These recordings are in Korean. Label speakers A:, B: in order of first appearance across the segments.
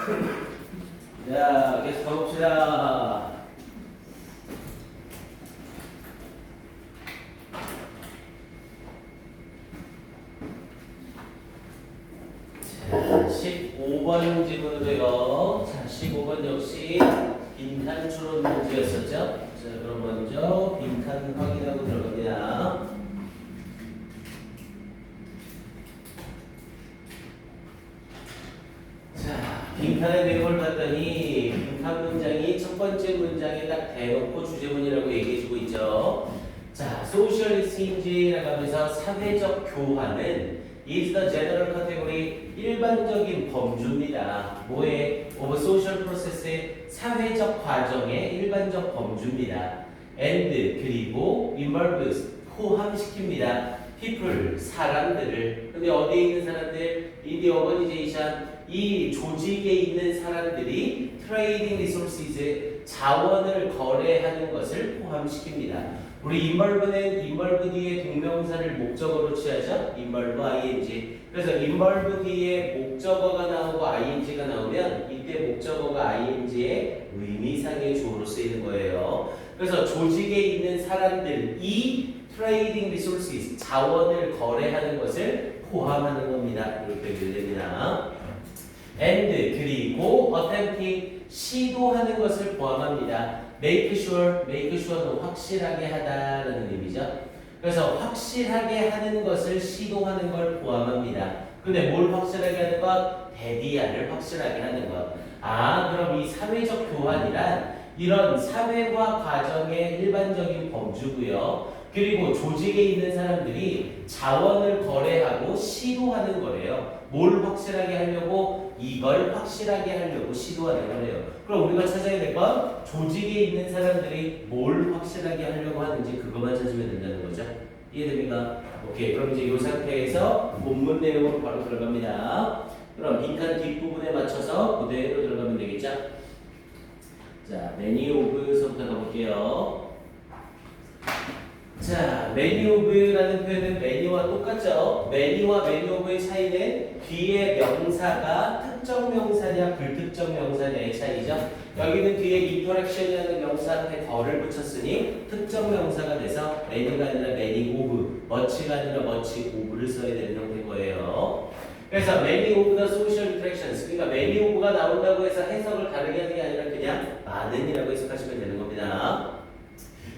A: 자, 계속 가봅시다. 자, 15번 지문으로요. 자, 15번 역시 빈칸 추론 문제였었죠. 자, 그럼 먼저 빈칸 확인하고 들어갑니다. 자, 빈칸의 내용을 봤더니 빈칸 문장이 첫 번째 문장에 딱 대놓고 주제문이라고 얘기해주고 있죠. 자, socialism이라고 하면서 사회적 교환은 is the general category 일반적인 범주입니다. 뭐의 of social process의 사회적 과정의 일반적 범주입니다. and 그리고 involves 포함시킵니다. people 사람들을. 근데 어디에 있는 사람들? in the organization 이 조직에 있는 사람들이 trading resources 자원을 거래하는 것을 포함시킵니다. 우리 involve는 involve 뒤에 동명사를 목적어로 취하죠. involve ing. 그래서 involve 뒤에 목적어가 나오고 ing가 나오면 이때 목적어가 ing의 의미상의 주어로 쓰이는 거예요. 그래서 조직에 있는 사람들이 trading resources 자원을 거래하는 것을 포함하는 겁니다. 이렇게 되됩니다. and 그리고 attempting 시도하는 것을 포함합니다. make sure는 확실하게 하다라는 의미죠. 그래서 확실하게 하는 것을 시도하는 걸 포함합니다. 근데 뭘 확실하게 하는 것? 대디아를 확실하게 하는 것. 아, 그럼 이 사회적 교환이란 이런 사회화 과정의 일반적인 범주고요. 그리고 조직에 있는 사람들이 자원을 거래하고 시도하는 거래요. 뭘 확실하게 하려고? 이걸 확실하게 하려고 시도하는 거래요. 그럼 우리가 찾아야 될 건 조직에 있는 사람들이 뭘 확실하게 하려고 하는지 그것만 찾으면 된다는 거죠. 이해됩니까? 오케이. 그럼 이제 이 상태에서 본문 내용으로 바로 들어갑니다. 그럼 빈칸 뒷부분에 맞춰서 그대로 들어가면 되겠죠? 자, many of서부터 가볼게요. 자, many of라는 표현은 many와 똑같죠? many와 many of의 차이는 뒤에 명사가 특정 명사냐 불특정 명사냐의 차이죠. 여기는 뒤에 interaction이라는 명사 앞에 덜을 붙였으니 특정 명사가 돼서 many가 아니라 many of, much가 아니라 much of를 써야 되는 형태인 거예요. 그래서 many of the social interactions, 그러니까 many of가 나온다고 해서 해석을 다르게 하는 게 아니라 그냥 많은이라고 해석하시면 되는 겁니다.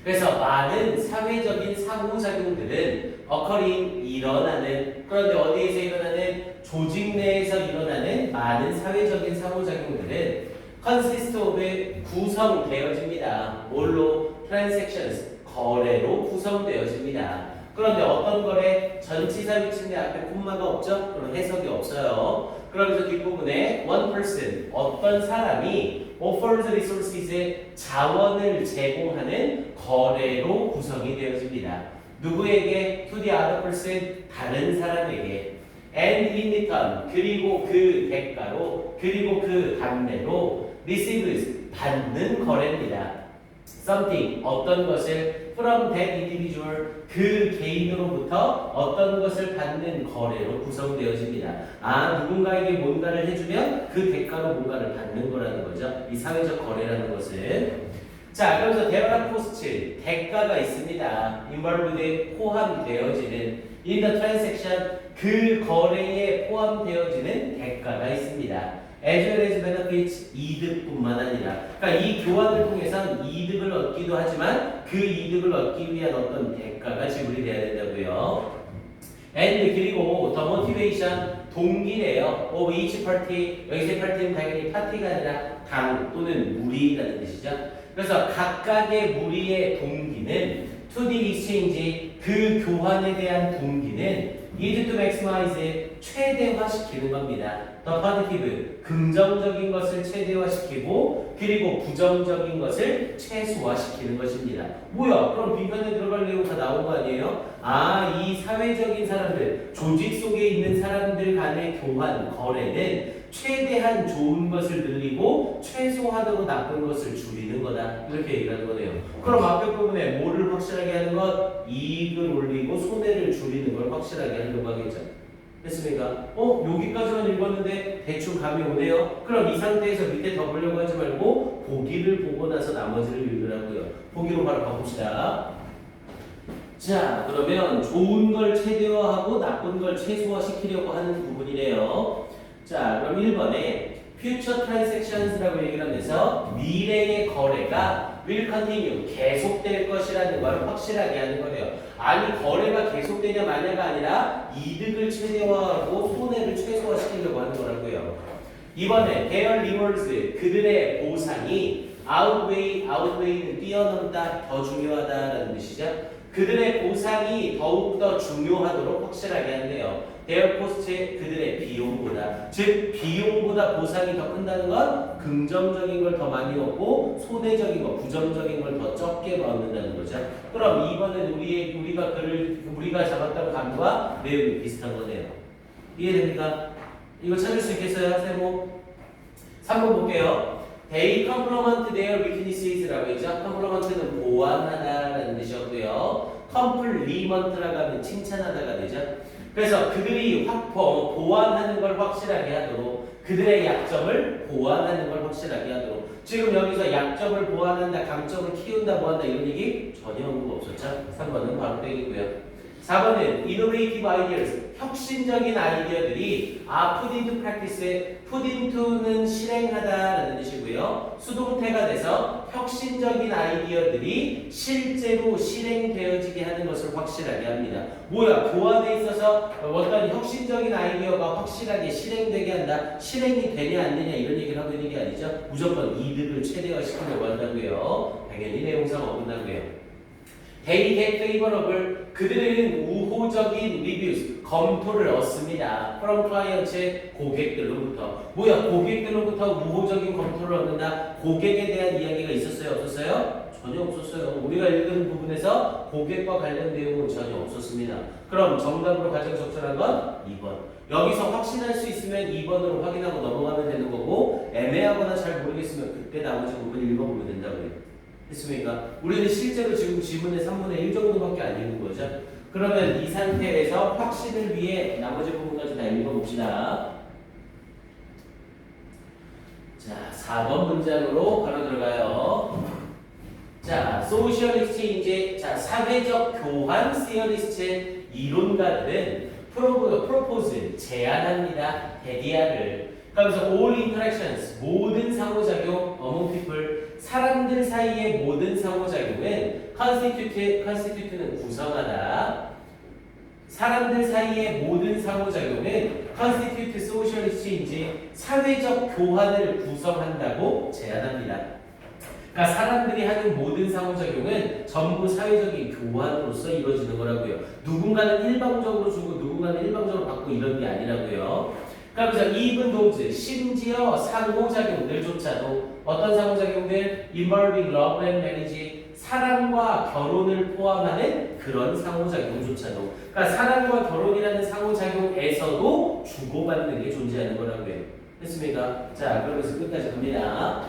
A: 그래서 많은 사회적인 상호작용들은 occurring 일어나는, 그런데 어디에서 일어나는? 조직 내에서 일어나는 많은 사회적인 상호작용들은 consist of 구성되어집니다. 뭘로? transactions 거래로 구성되어집니다. 그런데 어떤 거래? 전치사 위치인데 앞에 콤마가 없죠? 그럼 해석이 없어요. 그러면서 뒷부분에 one person 어떤 사람이 offers resources의 자원을 제공하는 거래로 구성이 되어집니다. 누구에게? to the other person 다른 사람에게. and in return 그리고 그 대가로 그리고 그 반대로 receives 받는 거래입니다. something 어떤 것을 from that individual 그 개인으로부터 어떤 것을 받는 거래로 구성되어집니다. 아, 누군가에게 뭔가를 해주면 그 대가로 뭔가를 받는 거라는 거죠. 이 사회적 거래라는 것은. 자, 그러면서 there are costs 대가가 있습니다. involved에 포함되어지는 in the transaction 그 거래에 포함되어지는 대가가 있습니다. as well as benefits 이득뿐만 아니라, 그러니까 이 교환을 통해서 이득을 얻기도 하지만 그 이득을 얻기 위한 어떤 대가가 지불이 돼야 된다고요. and 그리고 the motivation 동기래요. of each party 여기서 party는 당연히 파티가 아니라 당 또는 무리라는 뜻이죠. 그래서 각각의 무리의 동기는 to the exchange 그 교환에 대한 동기는 is to maximize 최대화시키는 겁니다. The positive 긍정적인 것을 최대화시키고 그리고 부정적인 것을 최소화시키는 것입니다. 뭐야? 그럼 빈칸에 들어갈 내용 다 나온 거 아니에요? 아, 이 사회적인 사람들, 조직 속에 있는 사람들 간의 교환, 거래는 최대한 좋은 것을 늘리고 최소한으로 나쁜 것을 줄이는 거다. 이렇게 얘기하는 거네요. 그럼 앞에 부분에 뭐를 확실하게 하는 것? 이익을 올리고 손해를 줄이는 걸 확실하게 하려고 하겠죠. 됐습니까? 여기까지만 읽었는데 대충 감이 오네요. 그럼 이 상태에서 밑에 더 보려고 하지 말고 보기를 보고 나서 나머지를 읽으라고요. 보기로 바로 가봅시다. 자, 그러면 좋은 걸 최대화하고 나쁜 걸 최소화시키려고 하는 부분이래요. 자, 그럼 1번에 future transactions라고 얘기를 하면서 미래의 거래가 will continue, 계속될 것이라는 걸 확실하게 하는 거래요. 아니, 거래가 계속되냐 마냐가 아니라 이득을 최대화하고 손해를 최소화시키려고 하는 거라고요. 이번에 their rewards, 그들의 보상이 outweigh는 뛰어넘다, 더 중요하다라는 뜻이죠. 그들의 보상이 더욱더 중요하도록 확실하게 한대요. their cost, 그들의 비용보다. 즉 비용보다 보상이 더 큰다는 건 긍정적인 걸 더 많이 얻고 손해적인 거, 부정적인 걸 더 적게 얻는다는 거죠. 그럼 이번엔 우리가 잡았던 감과 내용이 비슷한 거네요. 이해됩니까? 이거 찾을 수 있겠어요, 세모? 3번 볼게요. They complement their weaknesses라고 했죠. complement는 보완하다라는 뜻이었고요. compliment라고 하면 칭찬하다가 되죠. 그래서 그들이 보완하는 걸 확실하게 하도록, 그들의 약점을 보완하는 걸 확실하게 하도록. 지금 여기서 약점을 보완한다, 강점을 키운다, 뭐한다 이런 얘기 전혀 언급 없었죠. 3번은 바로 땡이고요. 4번은 innovative ideas, 혁신적인 아이디어들이 put into practice, put into는 실행하다라는 뜻이고요. 수동태가 돼서 혁신적인 아이디어들이 실제로 실행되어지게 하는 것을 확실하게 합니다. 뭐야? 교환에 있어서 어떤 혁신적인 아이디어가 확실하게 실행되게 한다. 실행이 되냐 안 되냐 이런 얘기를 하고 있는 게 아니죠. 무조건 이득을 최대화시키려고 한다고요. 당연히 내용상 어긋나고요. They get favorable, 그들은 우호적인 reviews, 검토를 얻습니다. From clients, 고객들로부터. 뭐야? 고객들로부터 우호적인 검토를 얻는다. 고객에 대한 이야기가 있었어요? 없었어요? 전혀 없었어요. 우리가 읽은 부분에서 고객과 관련 내용은 전혀 없었습니다. 그럼 정답으로 가장 적절한 건 2번. 여기서 확신할 수 있으면 2번으로 확인하고 넘어가면 되는 거고, 애매하거나 잘 모르겠으면 그때 나머지 부분 읽어보면 된다고요. 됐습니까? 우리는 실제로 지금 지문의 3분의 1 정도밖에 안 읽는 거죠. 그러면 이 상태에서 확신을 위해 나머지 부분까지 다 읽어봅시다. 자, 4번 문장으로 바로 들어가요. 자, 소셜 익스체인지, 자, 사회적 교환 시어리스트 이론가들은 프로포즈, 제안합니다. 대디아를. 그러면서 all interactions, 모든 상호작용, among people, 사람들 사이의 모든 상호작용은 constitute는 구성하다. 사람들 사이의 모든 상호작용은 constitute social exchange, 사회적 교환을 구성한다고 제안합니다. 그러니까 사람들이 하는 모든 상호작용은 전부 사회적인 교환으로서 이루어지는 거라고요. 누군가는 일방적으로 주고 누군가는 일방적으로 받고 이런 게 아니라고요. 그러면서 even those, 심지어 상호작용들조차도 어떤 상호작용들? involving love and marriage, 사랑과 결혼을 포함하는 그런 상호작용조차도, 그러니까 사랑과 결혼이라는 상호작용에서도 주고받는 게 존재하는 거라고요. 됐습니까? 자, 그러면서 끝까지 갑니다.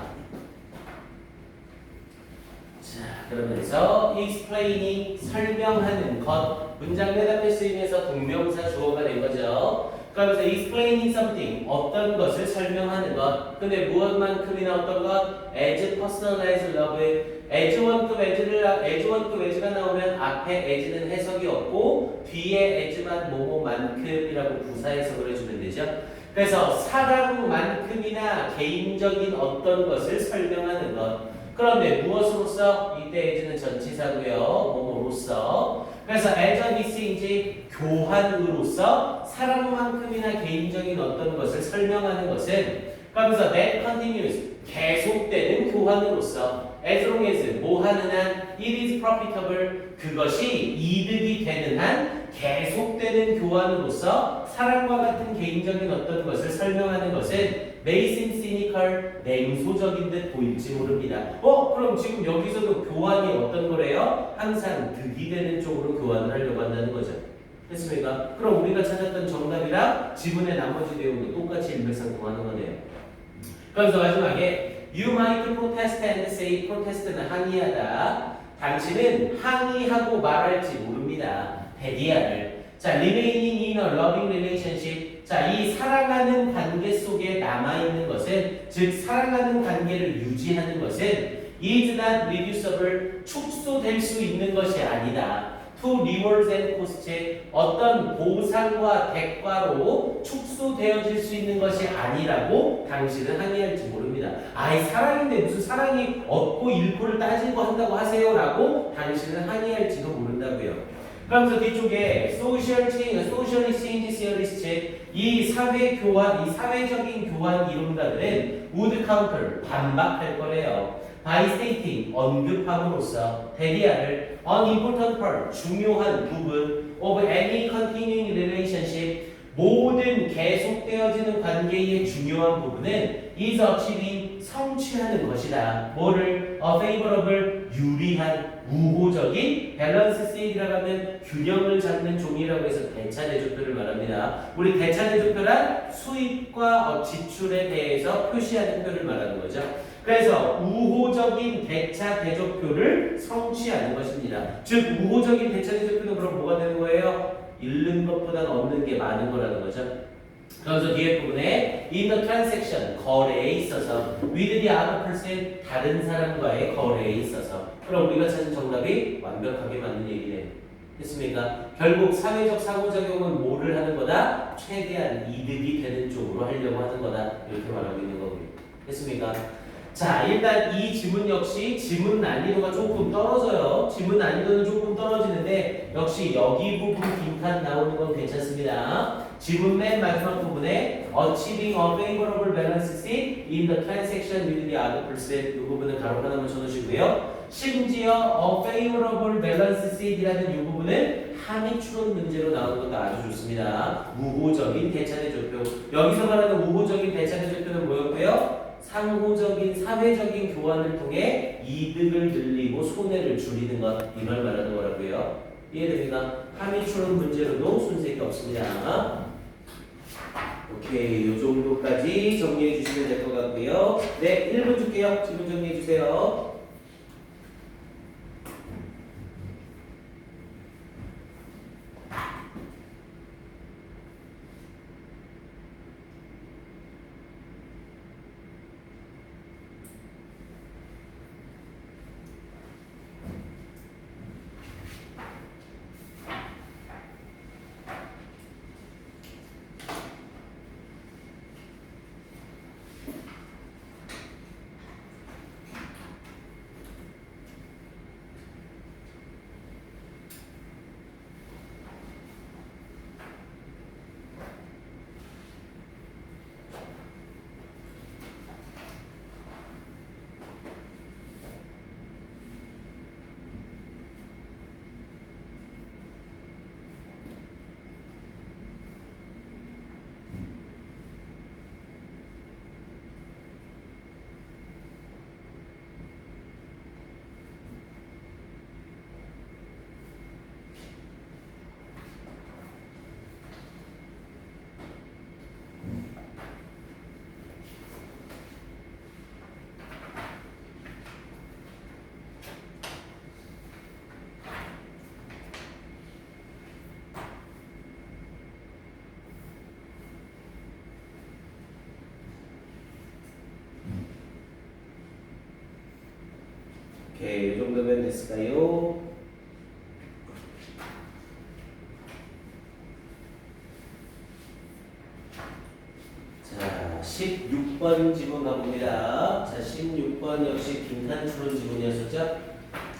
A: 자, 그러면서 explaining, 설명하는 것, 문장 대답에 쓰이면서 동명사 주어가 된 거죠. 그러면서 explaining something, 어떤 것을 설명하는 것. 근데 무엇만큼이나 어떤 것? as personalized love, as 원급 as가 나오면 앞에 as는 해석이 없고 뒤에 as만 뭐뭐만큼이라고 부사 해석을 해주면 되죠. 그래서 사랑만큼이나 개인적인 어떤 것을 설명하는 것. 그런데 무엇으로서? 이때 as는 전치사고요. 뭐뭐로서. 그래서 as a message, 교환으로서 사랑만큼이나 개인적인 어떤 것을 설명하는 것은, 그러면서 that continues, 계속되는 교환으로서, as long as, 뭐 하는 한, it is profitable, 그것이 이득이 되는 한, 계속되는 교환으로서 사랑과 같은 개인적인 어떤 것을 설명하는 것은 may seem cynical, 냉소적인 듯 보일지 모릅니다. 그럼 지금 여기서도 교환이 어떤 거래요? 항상 득이 되는 쪽으로 교환을 하려고 한다는 거죠. 됐습니까? 그럼 우리가 찾았던 정답이랑 지문의 나머지 내용도 똑같이 일맥상통하는 거네요. 그래서 마지막에 you might protest and say, protest는 항의하다. 당신은 항의하고 말할지 모릅니다. 대디아를. 자, remaining in a loving relationship. 자, 이 사랑하는 관계 속에 남아있는 것은, 즉, 사랑하는 관계를 유지하는 것은 is not reducible, 축소될 수 있는 것이 아니다. to rewards and costs, 어떤 보상과 대가로 축소되어질 수 있는 것이 아니라고 당신은 항의할지 모릅니다. 아이, 사랑인데 무슨 사랑이 얻고 잃고를 따지고 한다고 하세요? 라고 당신은 항의할지도 모른다고요. 그러면서 뒤쪽에 social exchange theorists, 이 사회 교환, 이 사회적인 교환 이론가들은 would counter, 반박할 거래요. by stating, 언급함으로써 대리하를 an important part, 중요한 부분 of any continuing relationship, 모든 계속되어지는 관계의 중요한 부분은 is achieving, 성취하는 것이다. 뭐를? a favorable, 유리한, 우호적인 밸런스 스테이트라고 하면 균형을 잡는 종이라고 해서 대차대조표를 말합니다. 우리 대차대조표란 수입과 지출에 대해서 표시하는 표를 말하는 거죠. 그래서 우호적인 대차대조표를 성취하는 것입니다. 즉 우호적인 대차대조표는 그럼 뭐가 되는 거예요? 잃는 것보다 얻는 게 많은 거라는 거죠. 그래서 뒤에 부분에 in the transaction, 거래에 있어서 with the other person, 다른 사람과의 거래에 있어서, 그럼 우리가 찾은 정답이 완벽하게 맞는 얘기네. 됐습니까? 결국 사회적 상호작용은 뭐를 하는 거다? 최대한 이득이 되는 쪽으로 하려고 하는 거다. 이렇게 말하고 있는 거고요. 됐습니까? 자, 일단 이 지문 역시 지문 난이도가 조금 떨어져요. 지문 난이도는 조금 떨어지는데 역시 여기 부분 빈칸 나오는 건 괜찮습니다. 지문 맨 마지막 부분에 achieving a favorable balance in the transaction with the other person, 이 부분은 가로 하나만 쳐놓으시고요. 심지어 a favorable balance 이라는 이 부분은 함의 추론 문제로 나오는 것도 아주 좋습니다. 우호적인 대차대조표. 여기서 말하는 우호적인 대차대조표는 뭐였고요? 상호적인 사회적인 교환을 통해 이득을 늘리고 손해를 줄이는 것, 이걸 말하는 거라고요. 이해됩니까? 함의 추론 문제로도 손색이 없습니다. 오케이, 요 정도까지 정리해 주시면 될 것 같고요. 네, 1분 줄게요. 질문 정리해 주세요. 오케이, 이 정도면 됐을까요? 자, 16번 지문 가봅니다. 자, 16번 역시 빈칸 추론 지문이었었죠?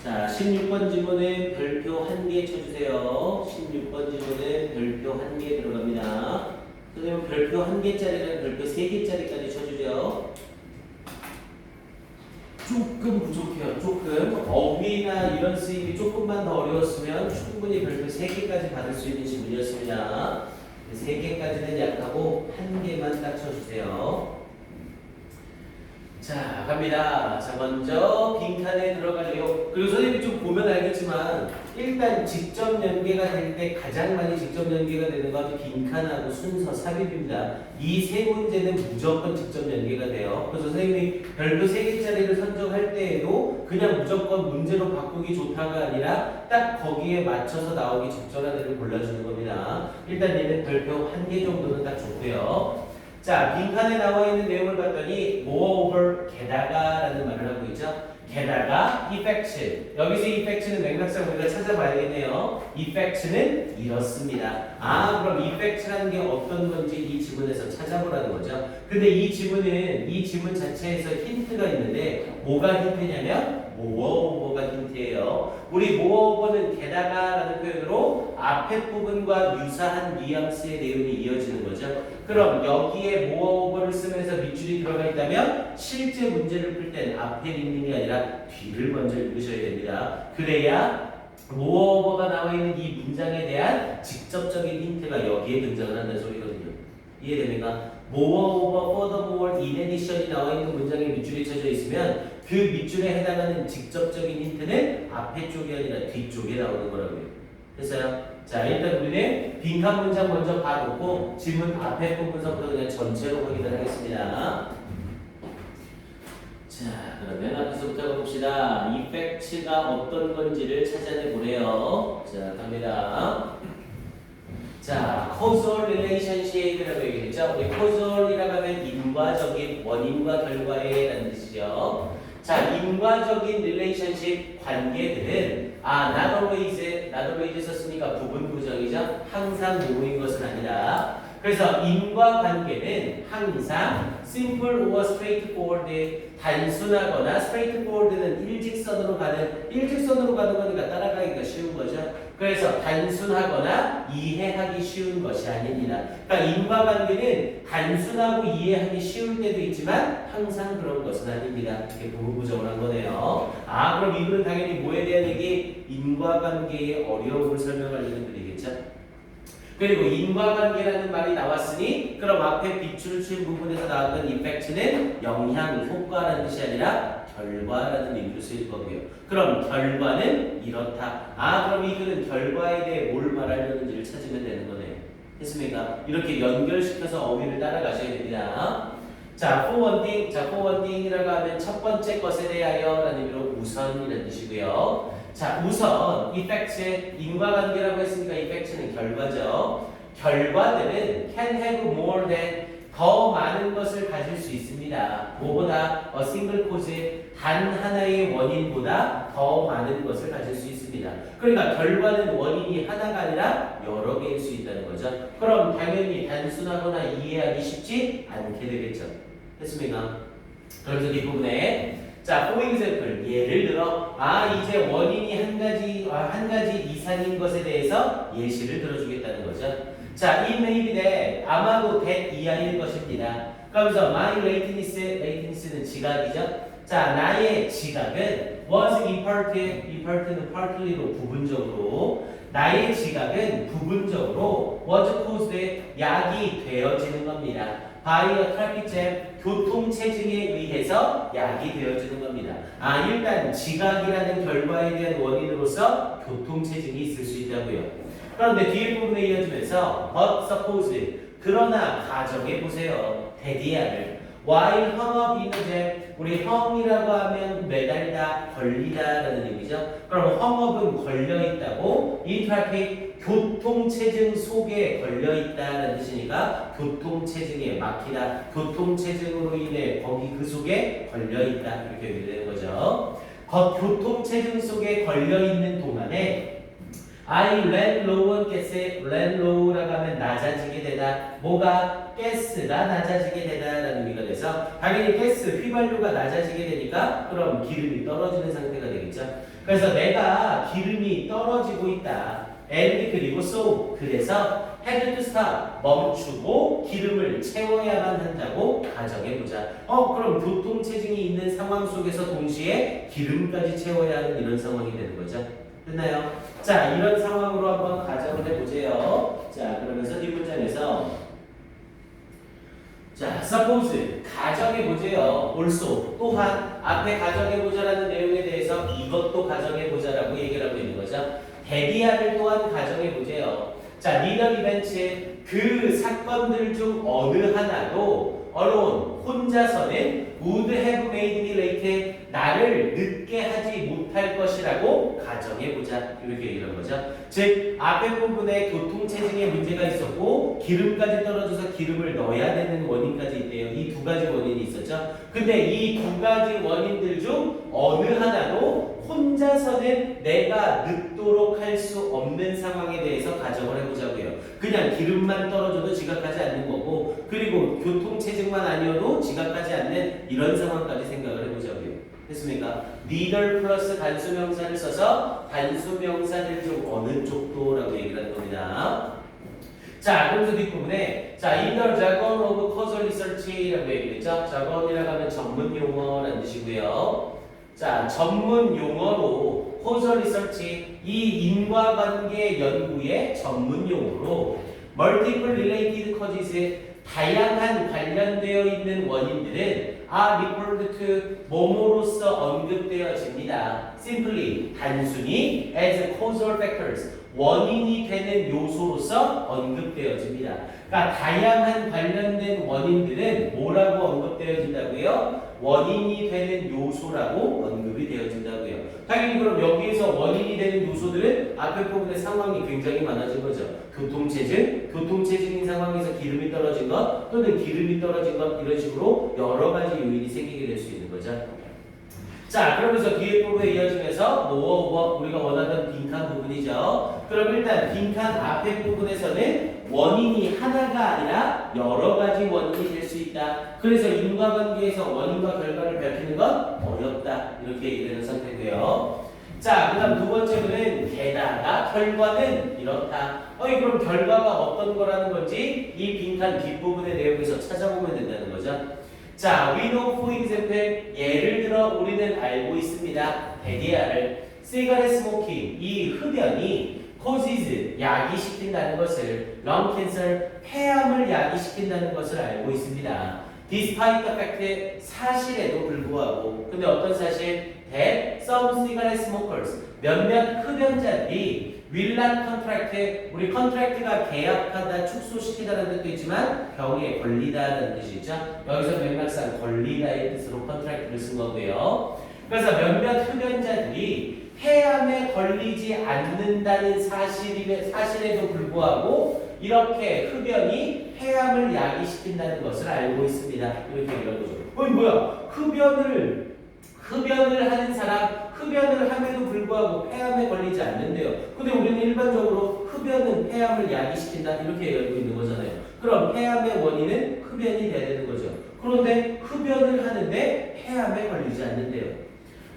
A: 자, 16번 지문은 별표 1개 쳐주세요. 16번 지문은 별표 1개 들어갑니다. 선생님 별표 1개짜리랑 별표 3개짜리까지 쳐주죠. 조금 부족해요. 조금 어휘나 이런 쓰임이 조금만 더 어려웠으면 충분히 별표 3개까지 받을 수 있는 지문이었습니다. 3개까지는 약하고 1개만 딱 쳐주세요. 자, 갑니다. 자, 먼저 빈칸에 들어가려고. 그리고 선생님이 좀 보면 알겠지만 일단 직접 연계가 될 때 가장 많이 직접 연계가 되는 건 빈칸하고 순서, 삽입입니다. 이 세 문제는 무조건 직접 연계가 돼요. 그래서 선생님이 별표 3개짜리를 선정할 때에도 그냥 무조건 문제로 바꾸기 좋다가 아니라 딱 거기에 맞춰서 나오기 적절한 애를 골라주는 겁니다. 일단 얘는 별표 1개 정도는 딱 좋고요. 자, 빈칸에 나와 있는 내용을 봤더니 moreover, 게다가라는 말을 하고 있죠. 게다가 effects. 여기서 effects는 맥락상 우리가 찾아봐야겠네요. effects는 이렇습니다. 아, 그럼 effects라는 게 어떤 건지 이 지문에서 찾아보라는 거죠. 근데 이 지문 자체에서 힌트가 있는데 뭐가 힌트냐면 moreover가 힌트예요. 우리 moreover는 게다가라는 표현으로 앞에 부분과 유사한 뉘앙스의 내용이 이어지는 거죠. 그럼 여기에 moreover를 쓰면서 밑줄이 들어가 있다면 실제 문제를 풀 때는 앞에 읽는 게 아니라 뒤를 먼저 읽으셔야 됩니다. 그래야 moreover가 나와 있는 이 문장에 대한 직접적인 힌트가 여기에 등장을 한다는 소리거든요. 이해됩니까? moreover, furthermore, in addition이 나와 있는 문장에 밑줄이 쳐져 있으면 그 밑줄에 해당하는 직접적인 힌트는 앞에 쪽이 아니라 뒤쪽에 나오는 거라고요. 됐어요? 자, 일단 우리는 빈칸 문장 먼저 봐놓고 질문 앞에 부분서부터 그냥 전체로 확인을 하겠습니다. 자, 그러면 앞에서부터 가봅시다. effects가 어떤 건지를 찾아내 보래요. 자, 갑니다. 자, causal relationship이라고 얘기했죠. 우리 causal이라고 하면 인과적인, 원인과 결과의 라는 뜻이죠. 자, 인과적인 relationship 관계들은 not always 썼으니까 부분 부정이죠. 항상 모호인 것은 아니다. 그래서 인과관계는 항상 simple or straightforward, 단순하거나 straightforward는 일직선으로 가는 거니까 따라가기가 쉬운 거죠. 그래서 단순하거나 이해하기 쉬운 것이 아닙니다. 그러니까 인과관계는 단순하고 이해하기 쉬울 때도 있지만 항상 그런 것은 아닙니다. 이렇게 부분 부정을 한 거네요. 아, 그럼 이거는 당연히 뭐에 대한 얘기? 인과관계의 어려움을 설명하려는 글이겠죠. 그리고 인과관계라는 말이 나왔으니 그럼 앞에 빛을 친 부분에서 나왔던 effect는 영향, 효과라는 뜻이 아니라 결과라는 의미로 쓰일 거고요. 그럼 결과는 이렇다. 아, 그럼 이 글은 결과에 대해 뭘 말하려는지를 찾으면 되는 거네요. 됐습니까? 이렇게 연결시켜서 어휘를 따라가셔야 됩니다. 자, for one thing이라고 하면 첫 번째 것에 대하여 라는 의미로 우선이라는 뜻이고요. 자, 우선 effects, 인과관계라고 했으니까 effects는 결과죠. 결과들은 can have more than, 더 많은 것을 가질 수 있습니다. 뭐보다? a single cause, 단 하나의 원인보다 더 많은 것을 가질 수 있습니다. 그러니까 결과는 원인이 하나가 아니라 여러 개일 수 있다는 거죠. 그럼 당연히 단순하거나 이해하기 쉽지 않게 되겠죠. 됐습니까? 그래서 뒷부분에 자, for example, 예를 들어, 이제 원인이 한 가지 이상인 것에 대해서 예시를 들어주겠다는 거죠. 자, it may be that, 아마도 that 이하일 것입니다. 그러면서 my lateness는 지각이죠. 자, 나의 지각은 was imparted는 partly로 부분적으로, 나의 지각은 부분적으로 was caused, 약이 되어지는 겁니다. by a traffic jam, 교통체증에 의해서 약이 되어지는 겁니다. 일단 지각이라는 결과에 대한 원인으로서 교통체증이 있을 수 있다고요. 그런데 뒤에 부분에 이어지면서 but suppose, 그러나 가정해보세요. 데디아를 while hung up in a jam, 우리 hung이라고 하면 매달다, 걸리다라는 의미죠. 그럼 hung up은 걸려있다고, in traffic, 교통체증 속에 걸려있다라는 뜻이니까 교통체증에 막히다, 교통체증으로 인해 거기 그 속에 걸려있다 이렇게 얘기되는 거죠. 교통체증 속에 걸려있는 동안에 I ran low on gas, ran low라고 하면 낮아지게 되다. 뭐가? 가스가 낮아지게 되다라는 의미가 돼서 당연히 가스, 휘발유가 낮아지게 되니까 그럼 기름이 떨어지는 상태가 되겠죠. 그래서 내가 기름이 떨어지고 있다. and 그리고 so, 그래서 had to stop, 멈추고 기름을 채워야만 한다고 가정해보자. 그럼 교통체증이 있는 상황 속에서 동시에 기름까지 채워야 하는 이런 상황이 되는 거죠. 됐나요? 자, 이런 상황으로 한번 가정을 해보세요. 자, 그러면서 뒷문장에서 자, suppose, 가정해보세요. also, 또한 앞에 가정해보자라는 내용에 대해서 이것도 가정해보자라고 얘기를 하고 있는 거죠. 데디아를 또한 가정해보세요. 자, 리더 이벤트, 그 사건들 중 어느 하나도 alone 혼자서는 would have made me late 나를 늦게 하지 못할 것이라고 가정해보자 이렇게 얘기한 거죠. 즉 앞에 부분에 교통체증에 문제가 있었고 기름까지 떨어져서 기름을 넣어야 되는 원인까지 있대요. 이 두 가지 원인이 있었죠. 근데 이 두 가지 원인들 중 어느 하나도 혼자서는 내가 늦도록 할 수 없는 상황에 대해서 가정을 해보자고요. 그냥 기름만 떨어져도 지각하지 않는 거고 그리고 교통체증만 아니어도 지각하지 않는 이런 상황까지 생각을 해보자고요. 됐습니까? neither 플러스 단수명사를 써서 단수명사들 중 어느 쪽도라고 얘기를 하는 겁니다. 자, 그러면서 뒷부분에 자, in the jargon of causal research라고 얘기를 했죠. jargon이라고 하면 전문 용어라는 뜻이고요. 자, 전문 용어로 causal research 이 인과관계 연구의 전문 용어로 multiple related causes 다양한 관련되어 있는 원인들은 are referred to 뭐뭐로서 언급되어집니다. simply 단순히 as causal factors 원인이 되는 요소로서 언급되어집니다. 그러니까 다양한 관련된 원인들은 뭐라고 언급되어진다고요? 원인이 되는 요소라고 언급이 되어진다고요. 당연히 그럼 여기에서 원인이 되는 요소들은 앞에 부분의 상황이 굉장히 많아진 거죠. 교통체증인 상황에서 기름이 떨어진 것 또는 기름이 떨어진 것 이런 식으로 여러 가지 요인이 생기게 될 수 있는 거죠. 자, 그러면서 뒤에 부분에 이어지면서 우리가 원하던 빈칸 부분이죠. 그럼 일단 빈칸 앞에 부분에서는 원인이 하나가 아니라 여러 가지 원인이 될 수 있다. 그래서 인과관계에서 원인과 결과를 밝히는 건 어렵다. 이렇게 얘기되는 상태고요. 자, 그 다음 두 번째는 게다가 결과는 이렇다. 그럼 결과가 어떤 거라는 건지 이 빈칸 뒷부분의 내용에서 찾아보면 된다는 거죠. 자, we know for example 예를 들어 우리는 알고 있습니다. 대개야를 cigarette smoking 이 흡연이 causes 야기시킨다는 것을 lung cancer 폐암을 야기시킨다는 것을 알고 있습니다. despite the fact 사실에도 불구하고 근데 어떤 사실 that some cigarette smokers 몇몇 흡연자들이 will not contract 우리 contract가 계약하다 축소시키다라는 뜻도 있지만 병에 걸리다라는 뜻이 있죠. 여기서 맥락상 걸리다의 뜻으로 contract를 쓴 거고요. 그래서 몇몇 흡연자들이 폐암에 걸리지 않는다는 사실에도 불구하고 이렇게 흡연이 폐암을 야기시킨다는 것을 알고 있습니다. 이렇게 얘기하는 거죠. 뭐야? 흡연을 하는 사람 흡연을 함에도 불구하고 폐암에 걸리지 않는데요. 근데 우리는 일반적으로 흡연은 폐암을 야기시킨다 이렇게 알고 있는 거잖아요. 그럼 폐암의 원인은 흡연이 돼야 되는 거죠. 그런데 흡연을 하는데 폐암에 걸리지 않는데요.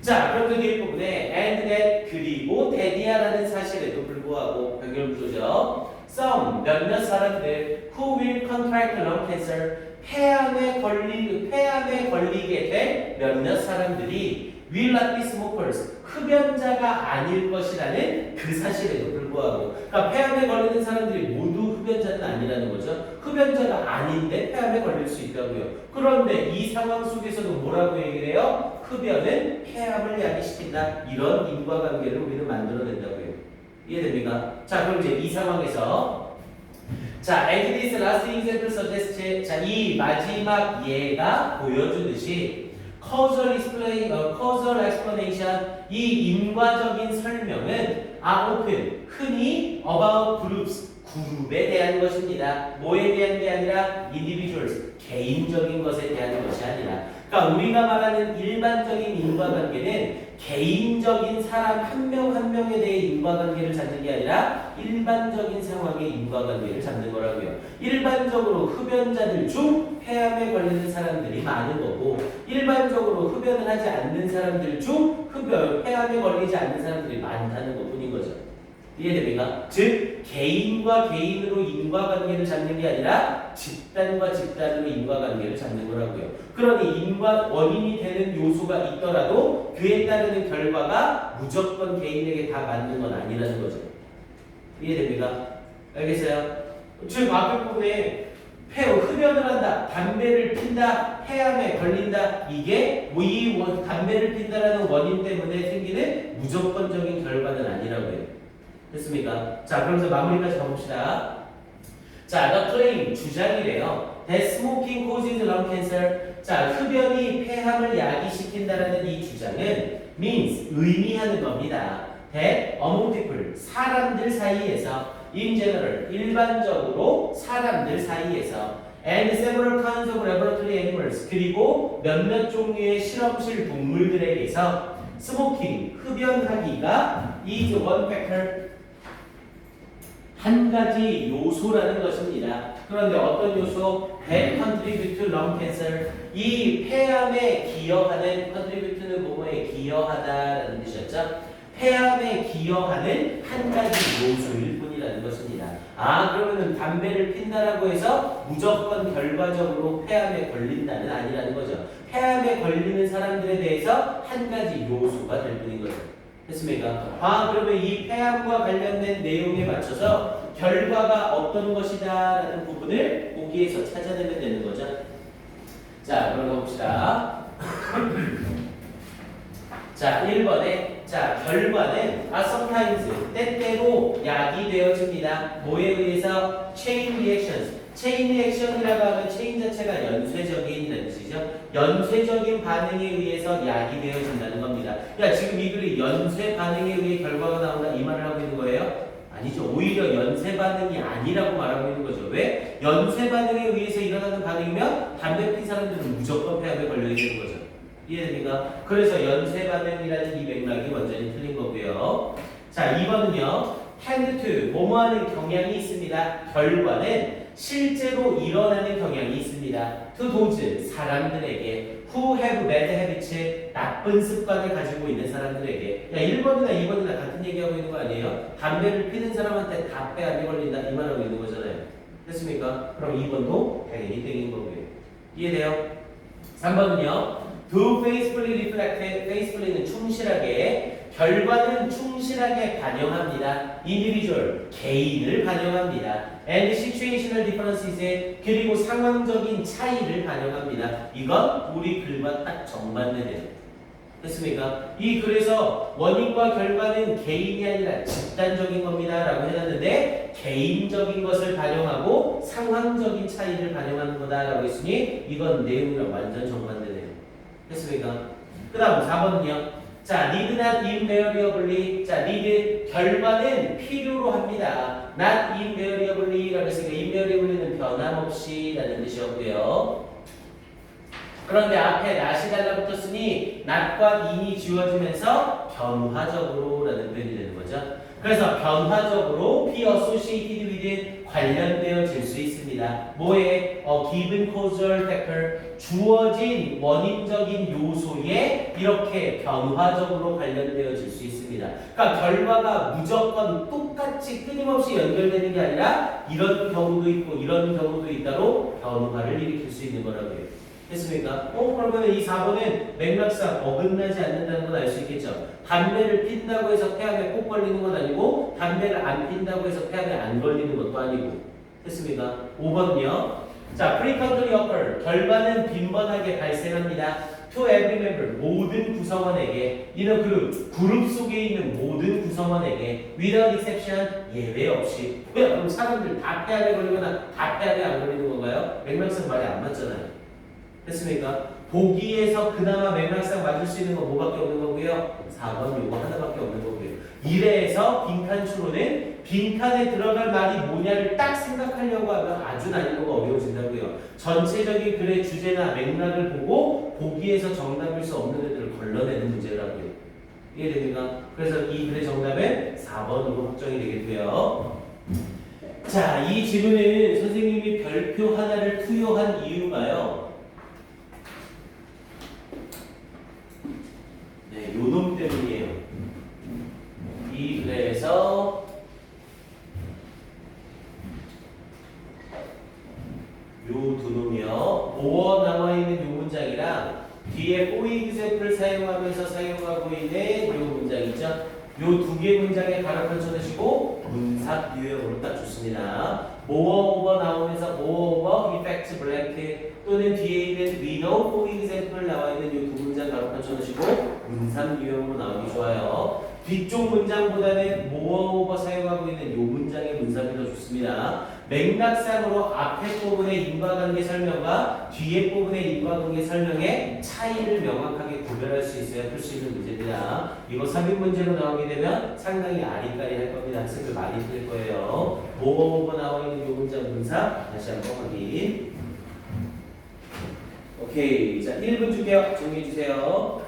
A: 자, 그럼 뒤에 부분에 and that 그리고 that이야라는 사실에도 불구하고 병렬구조죠. some 몇몇 사람들 who will contract lung cancer 폐암에 걸리게 될 몇몇 사람들이 will not be smokers 흡연자가 아닐 것이라는 그 사실에도 불구하고 그러니까 폐암에 걸리는 사람들이 모두 흡연자는 아니라는 거죠. 흡연자가 아닌데 폐암에 걸릴 수 있다고요. 그런데 이 상황 속에서도 뭐라고 얘기를 해요? 흡연은 폐암을 야기시킨다. 이런 인과관계를 우리는 만들어낸다고요. 이해됩니까? 자, 그럼 이제 이 상황에서 자, as this last example suggests 자, 이 마지막 예가 보여주듯이 causal explanation 이 인과적인 설명은 are often 흔히 about groups 그룹에 대한 것입니다. 뭐에 대한 게 아니라 individuals 개인적인 것에 대한 것이 아니라 그러니까 우리가 말하는 일반적인 인과관계는 개인적인 사람 한 명 한 명에 대해 인과관계를 잡는 게 아니라 일반적인 상황의 인과관계를 잡는 거라고요. 일반적으로 흡연자들 중 폐암에 걸리는 사람들이 많은 거고 일반적으로 흡연을 하지 않는 사람들 중 폐암에 걸리지 않는 사람들이 많다는 것뿐인 거죠. 이해됩니까? 즉 개인과 개인으로 인과관계를 잡는 게 아니라 집단과 집단으로 인과관계를 잡는 거라고요. 그러니 원인이 되는 요소가 있더라도 그에 따르는 결과가 무조건 개인에게 다 맞는 건 아니라는 거죠. 이해됩니까? 알겠어요? 즉 앞에 부분에 흡연을 한다, 담배를 핀다, 폐암에 걸린다. 이게 이 담배를 핀다라는 원인 때문에 생기는 무조건적인 결과는 아니라고요. 됐습니까? 자, 그러면서 마무리까지 가봅시다. 자, the claim 주장이래요. that smoking causes lung cancer. 자, 흡연이 폐암을 야기시킨다라는 이 주장은 means 의미하는 겁니다. that among people 사람들 사이에서 in general 일반적으로 사람들 사이에서 and several kinds of laboratory animals 그리고 몇몇 종류의 실험실 동물들에게서 smoking 흡연하기가 is one factor 한 가지 요소라는 것입니다. 그런데 어떤 요소? that contribute to lung cancer 이 폐암에 기여하는 contribute는 뭐뭐에 기여하다라는 뜻이었죠. 폐암에 기여하는 한 가지 요소일 뿐이라는 것입니다. 아, 그러면은 담배를 핀다라고 해서 무조건 결과적으로 폐암에 걸린다는 아니라는 거죠. 폐암에 걸리는 사람들에 대해서 한 가지 요소가 될 뿐인 거죠. 됐습니까? 아, 그러면 이 폐암과 관련된 내용에 맞춰서 결과가 어떤 것이다라는 부분을 보기에서 찾아내면 되는 거죠. 자, 그럼 봅시다. 자, 1번에 자, 결과는 sometimes 때때로 약이 되어집니다. 뭐에 의해서? chain reactions. chain reaction이라고 하면 chain 자체가 연쇄적인이라는 뜻이죠. 연쇄적인 반응에 의해서 약이 되어진다는 겁니다. 야, 지금 이 글이 연쇄 반응에 의해 결과가 나온다 이 말을 하고 있는 거예요? 아니죠. 오히려 연쇄 반응이 아니라고 말하고 있는 거죠. 왜? 연쇄 반응에 의해서 일어나는 반응이면 담배 핀 사람들은 무조건 폐암에 걸려 있는 거죠. 이해됩니까? 그래서 연쇄 반응이라는 이 맥락이 완전히 틀린 거고요. 자, 2번은요. tend to 뭐뭐하는 경향이 있습니다. 결과는 실제로 일어나는 경향이 있습니다. to those 사람들에게 who have bad habits 나쁜 습관을 가지고 있는 사람들에게. 야, 1번이나 2번이나 같은 얘기하고 있는 거 아니에요? 담배를 피는 사람한테 다 폐암이 걸린다 이 말하고 있는 거잖아요. 됐습니까? 그럼 2번도 당연히 땡인 거고요. 이해돼요? 3번은요. do faithfully reflect, faithfully는 충실하게, 결과는 충실하게 반영합니다. individual, 개인을 반영합니다. and situational differences, 그리고 상황적인 차이를 반영합니다. 이건 우리 글과 딱 정반대돼요. 됐습니까? 이 글에서 원인과 결과는 개인이 아니라 집단적인 겁니다 라고 해놨는데 개인적인 것을 반영하고 상황적인 차이를 반영하는 거다 라고 했으니 이건 내용이랑 완전 정반대네요. 됐습니까? 그 다음 4번은요. 자, need not invariably. 자, need 결과는 필요로 합니다. not invariably 라고 했으니까 invariably는 변함없이 라는 뜻이었고요. 그런데 앞에 not이 달라붙었으니 not과 in이 지워지면서 변화적으로 라는 표현이 되는 거죠. 그래서 변화적으로 be associated with 관련되어질 수 있습니다. 뭐에? given causal factor 주어진 원인적인 요소에 이렇게 변화적으로 관련되어질 수 있습니다. 그러니까 결과가 무조건 똑같이 끊임없이 연결되는 게 아니라 이런 경우도 있고 이런 경우도 있다로 변화를 일으킬 수 있는 거라고요. 됐습니까? 그러면 이 4번은 맥락상 어긋나지 않는다는 건 알 수 있겠죠. 담배를 핀다고 해서 폐암에 꼭 걸리는 건 아니고 담배를 안 핀다고 해서 폐암에 안 걸리는 것도 아니고. 됐습니까? 5번은요. 자, frequently occur 결과는 빈번하게 발생합니다. to every member 모든 구성원에게 이는 그룹 속에 있는 모든 구성원에게 without exception 예외 없이. 왜? 그럼 사람들 다 폐암에 걸리거나 다 폐암에 안 걸리는 건가요? 맥락상 말이 안 맞잖아요. 됐습니까? 보기에서 그나마 맥락상 맞을 수 있는 건 뭐밖에 없는 거고요? 4번 요거 하나밖에 없는 거고요. 이래서 빈칸 추론은 빈칸에 들어갈 말이 뭐냐를 딱 생각하려고 하면 아주 난이도가 어려워진다고요. 전체적인 글의 주제나 맥락을 보고 보기에서 정답일 수 없는 애들을 걸러내는 문제라고요. 이해됩니까? 그래서 이 글의 정답은 4번으로 확정이 되겠고요. 자, 이 질문은 선생님이 별표 하나를 투여한 이유가요. 네, 요놈 때문이에요. 이 글에서 요 두 놈이요. 모어 나와 있는 요 문장이랑 뒤에 for example을 사용하면서 사용하고 있는 요 문장이죠. 요 두 개 문장에 가로 펼쳐주시고 문사 유형으로 딱 좋습니다. more over 나오면서 more over effect blank 또는 뒤에 있는 we know for example 나와 있는 요 두 문장 가로 펼쳐주시고 문삼 유형으로 나오기 좋아요. 뒤쪽 문장보다는 more over 사용하고 있는 요 문장의 문삼이 더 좋습니다. 맥락상으로 앞에 부분의 인과관계 설명과 뒤에 부분의 인과관계 설명의 차이를 명확하게 구별할 수 있어야 풀 수 있는 문제입니다. 이거 삽입 문제로 나오게 되면 상당히 아리까리 할 겁니다. 학생들 많이 틀릴 거예요. 뭐뭐 나와 있는 요 문장 분사 다시 한번 확인. 오케이. 자, 1분 줄게요. 정리해 주세요.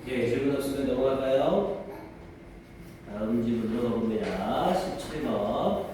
A: 예, 질문 없으면 넘어갈까요? 다음 질문으로 가봅니다. 17번.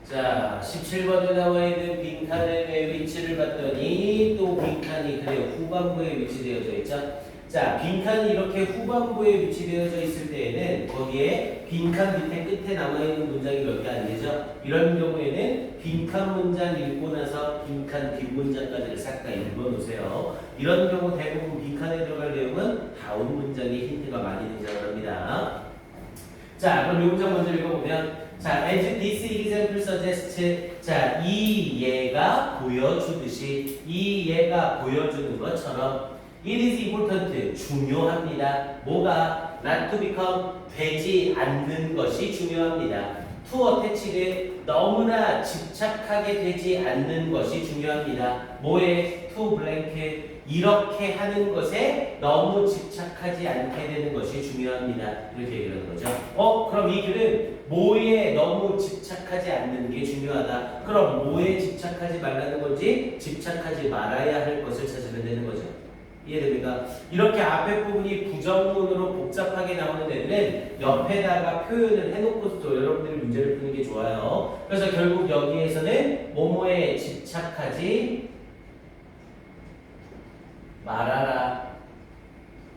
A: 자, 17번에 나와 있는 빈칸의 위치를 봤더니 또 빈칸이 그래요. 후반부에 위치되어져 있죠. 자, 빈칸이 이렇게 후반부에 위치되어져 있을 때에는 거기에 빈칸 밑에 끝에 남아있는 문장이 몇 개 안 되죠. 이런 경우에는 빈칸 문장 읽고 나서 빈칸 뒷문장까지를 싹 다 읽어놓으세요. 이런 경우 대부분 빈칸에 들어갈 내용은 다음 문장에 힌트가 많이 등장을 합니다. 자, 그럼 이 문장 먼저 읽어보면 자, as this example suggests 자, 이 예가 보여주듯이 이 예가 보여주는 것처럼 It is important. 중요합니다. 뭐가? Not to become. 되지 않는 것이 중요합니다. To attached. 너무나 집착하게 되지 않는 것이 중요합니다. 뭐에? To blank. 이렇게 하는 것에 너무 집착하지 않게 되는 것이 중요합니다. 이렇게 얘기하는 거죠. 그럼 이 글은 뭐에 너무 집착하지 않는 게 중요하다. 그럼 뭐에 집착하지 말라는 건지 집착하지 말아야 할 것을 찾으면 되는 거죠. 이해됩니까? 이렇게 앞에 부분이 부정문으로 복잡하게 나오는 애들은 옆에다가 표현을 해놓고 또 여러분들이 문제를 푸는 게 좋아요. 그래서 결국 여기에서는 뭐뭐에 집착하지 말아라.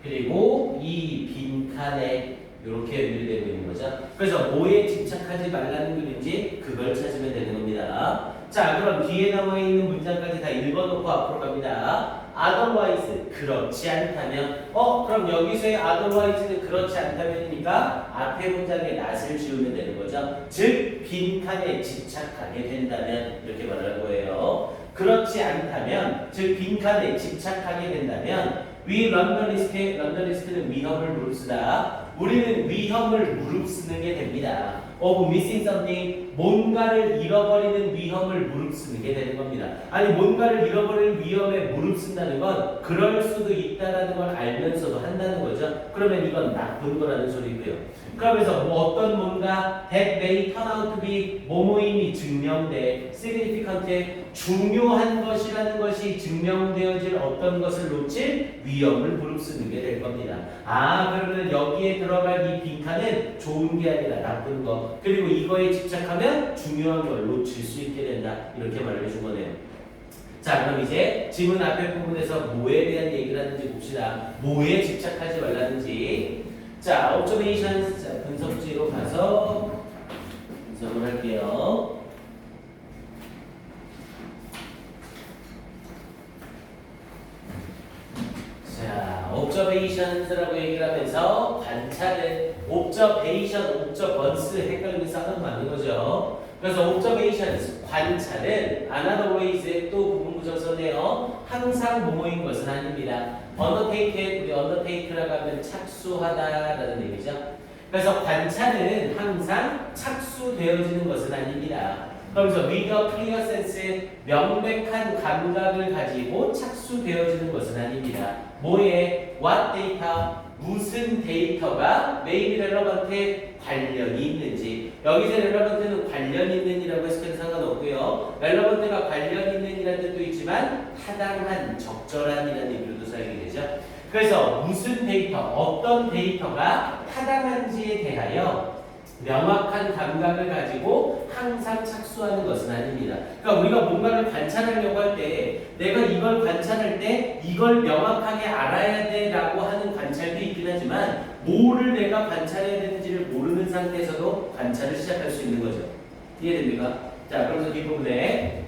A: 그리고 이 빈칸에 이렇게 연결되고 있는 거죠. 그래서 뭐에 집착하지 말라는 글인지 그걸 찾으면 되는 겁니다. 자, 그럼 뒤에 남아있는 문장까지 다 읽어놓고 앞으로 갑니다. otherwise 그렇지 않다면 그럼 여기서의 otherwise는 그렇지 않다면이니까 앞에 문장에 낫을 지우면 되는 거죠. 즉 빈칸에 집착하게 된다면 이렇게 말하는 거예요. 그렇지 않다면 즉 빈칸에 집착하게 된다면 we run the risk 는 위험을 무릅쓰다. 우리는 위험을 무릅쓰는 게 됩니다. of missing something, 뭔가를 잃어버리는 위험을 무릅쓰는 게 되는 겁니다. 아니 뭔가를 잃어버리는 위험에 무릅쓴다는 건 그럴 수도 있다라는 걸 알면서도 한다는 거죠. 그러면 이건 나쁜 거라는 소리고요. 그러면서 뭐 어떤 뭔가 that may turn out to be 뭐뭐임이 증명돼 significant 중요한 것이라는 것이 증명되어질 어떤 것을 놓칠 위험을 무릅쓰는 게 될 겁니다. 아 그러면 여기에 들어갈 이 빈칸은 좋은 게 아니라 나쁜 거 그리고 이거에 집착하면 중요한 걸 놓칠 수 있게 된다 이렇게 말을 해준 거네요. 자 그럼 이제 지문 앞에 부분에서 뭐에 대한 얘기를 하는지 봅시다. 뭐에 집착하지 말라는지. 자 observation 분석지로 가서 분석을 할게요. 자, observations라고 얘기를 하면서 관찰을 observance 헷갈리면서 하는 거 맞는 거죠. 그래서 observations 관찰은 another ways 또 부분부정선이에요. 항상 뭐뭐인 것은 아닙니다. undertake 우리 undertake라고 하면 착수하다라는 얘기죠. 그래서 관찰은 항상 착수되어지는 것은 아닙니다. 그러면서 with a clear sense 명백한 감각을 가지고 착수되어지는 것은 아닙니다. 뭐에 what data 무슨 데이터가 may be relevant에 관련이 있는지 여기서 relevant는 관련 있는이라고 해석해도 상관없고요. relevant가 관련 있는이라는 뜻도 있지만 타당한 적절한이라는 의미로도 사용이 되죠. 그래서 무슨 데이터 어떤 데이터가 타당한지에 대하여 명확한 감각을 가지고 항상 착수하는 것은 아닙니다. 그러니까 우리가 뭔가를 관찰하려고 할 때 내가 이걸 관찰할 때 이걸 명확하게 알아야 돼라고 하는 관찰도 있긴 하지만 뭐를 내가 관찰해야 되는지를 모르는 상태에서도 관찰을 시작할 수 있는 거죠. 이해됩니까? 자, 그러면서 뒷부분에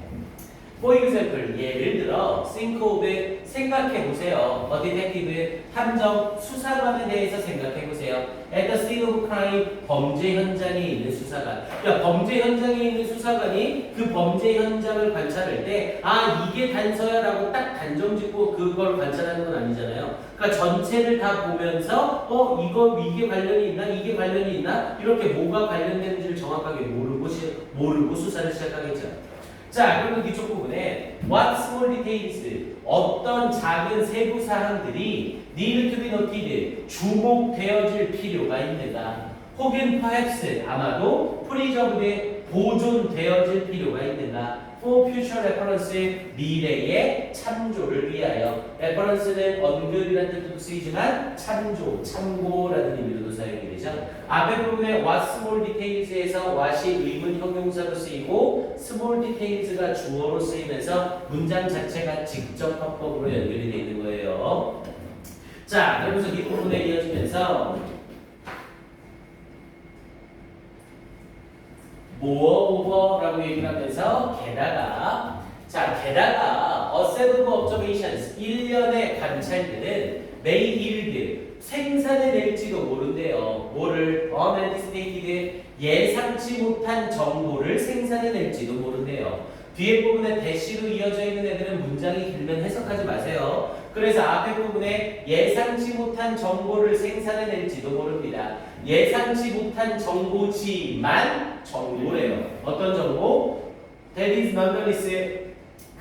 A: For example, 예를 들어 think of 생각해 보세요. A detective 탐정 수사관에 대해서 생각해 보세요. At the scene of crime 범죄 현장에 있는 수사관. 그러니까 범죄 현장에 있는 수사관이 그 범죄 현장을 관찰할 때 아 이게 단서야라고 딱 단정짓고 그걸 관찰하는 건 아니잖아요. 그러니까 전체를 다 보면서 이게 관련이 있나 이게 관련이 있나 이렇게 뭐가 관련되는지를 정확하게 모르고 수사를 시작하겠죠. 자, 그리고 뒤쪽 부분에 what small details 어떤 작은 세부 사항들이 need to be noted 주목되어질 필요가 있는가 혹은 perhaps 아마도 preserved 보존되어질 필요가 있는가 for future reference 미래의 참조를 위하여 reference는 언급이라는 뜻도 쓰이지만 참조, 참고라는 의미로도 사용이 되죠. 앞에 부분에 what small details에서 what이 의문 형용사로 쓰이고 small details가 주어로 쓰이면서 문장 자체가 직접 화법으로 연결이 되어 있는 거예요. 자, 그러면서 이 부분에 이어지면서 moreover라고 얘기를 하면서 게다가 a set of observations 일련의 관찰들은 may yield 생산해낼지도 모른대요. 뭐를 unanticipated 예상치 못한 정보를 생산해낼지도 모른대요. 뒤에 부분에 대시로 이어져 있는 애들은 문장이 길면 해석하지 마세요. 그래서 앞에 부분에 예상치 못한 정보를 생산해낼지도 모릅니다. 예상치 못한 정보지만 정보래요. 어떤 정보? That is nonetheless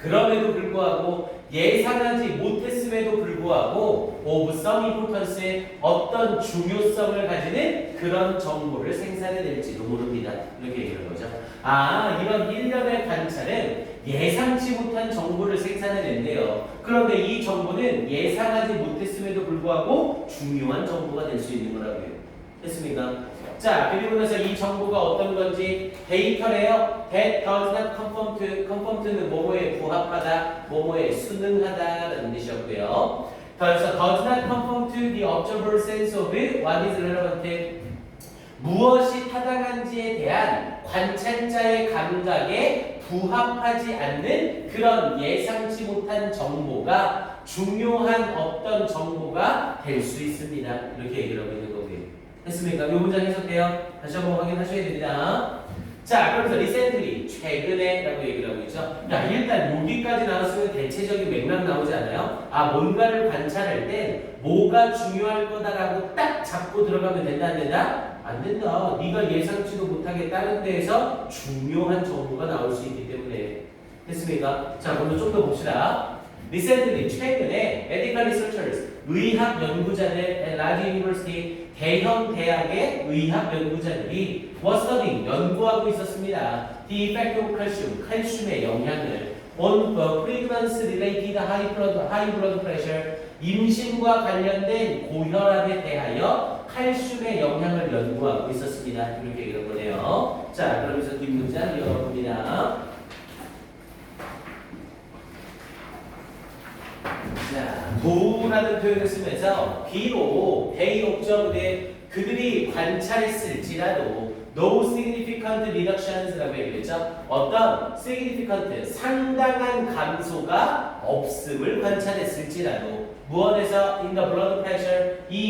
A: 그럼에도 불구하고 예상하지 못했음에도 불구하고 of some importance의 어떤 중요성을 가지는 그런 정보를 생산해낼지도 모릅니다. 이렇게 얘기하는 거죠. 아, 이런 일련의 관찰은 예상치 못한 정보를 생산해낸대요. 그런데 이 정보는 예상하지 못했음에도 불구하고 중요한 정보가 될 수 있는 거라고요. 됐습니까? 자, 그리고 나서 이 정보가 어떤 건지 데이터래요. That does not conform to는 뭐뭐에 부합하다, 뭐뭐에 순응하다라는 뜻이었고요. 그래서 does not conform to the observer sense of what is relevant. 무엇이 타당한지에 대한 관찰자의 감각에 부합하지 않는 그런 예상치 못한 정보가 중요한 어떤 정보가 될 수 있습니다. 이렇게 얘기를 하고 있는 거고요. 했습니까? 이 문장 해석돼요? 다시 한번 확인하셔야 됩니다. 자, 그러면서 recently, 최근에 라고 얘기를 하고 있죠. 야, 일단 여기까지 나왔으면 대체적인 맥락 나오지 않아요? 아, 뭔가를 관찰할 땐 뭐가 중요할 거다라고 딱 잡고 들어가면 된다, 안 된다? 안 된다. 네가 예상치도 못하게 다른 데에서 중요한 정보가 나올 수 있기 때문에. 됐습니까? 자, 먼저 좀 더 봅시다. recently, 최근에 medical researchers, 의학 연구자들 at large university, 대형 대학의 의학 연구자들이 was studying, 연구하고 있었습니다. The effect of calcium, 칼슘의 영향을 on pregnancy related high blood pressure, 임신과 관련된 고혈압에 대하여 칼슘의 영향을 연구하고 있었습니다. 이렇게 얘기를 보네요. 자, 그러면서 뒷문장 이어봅니다. 자, 도라는 표현을 쓰면서 비록 they observed 그들이 관찰했을지라도 no significant reductions라고 얘기했죠. 어떤 significant 상당한 감소가 없음을 관찰했을지라도 무언에서 in the blood pressure 이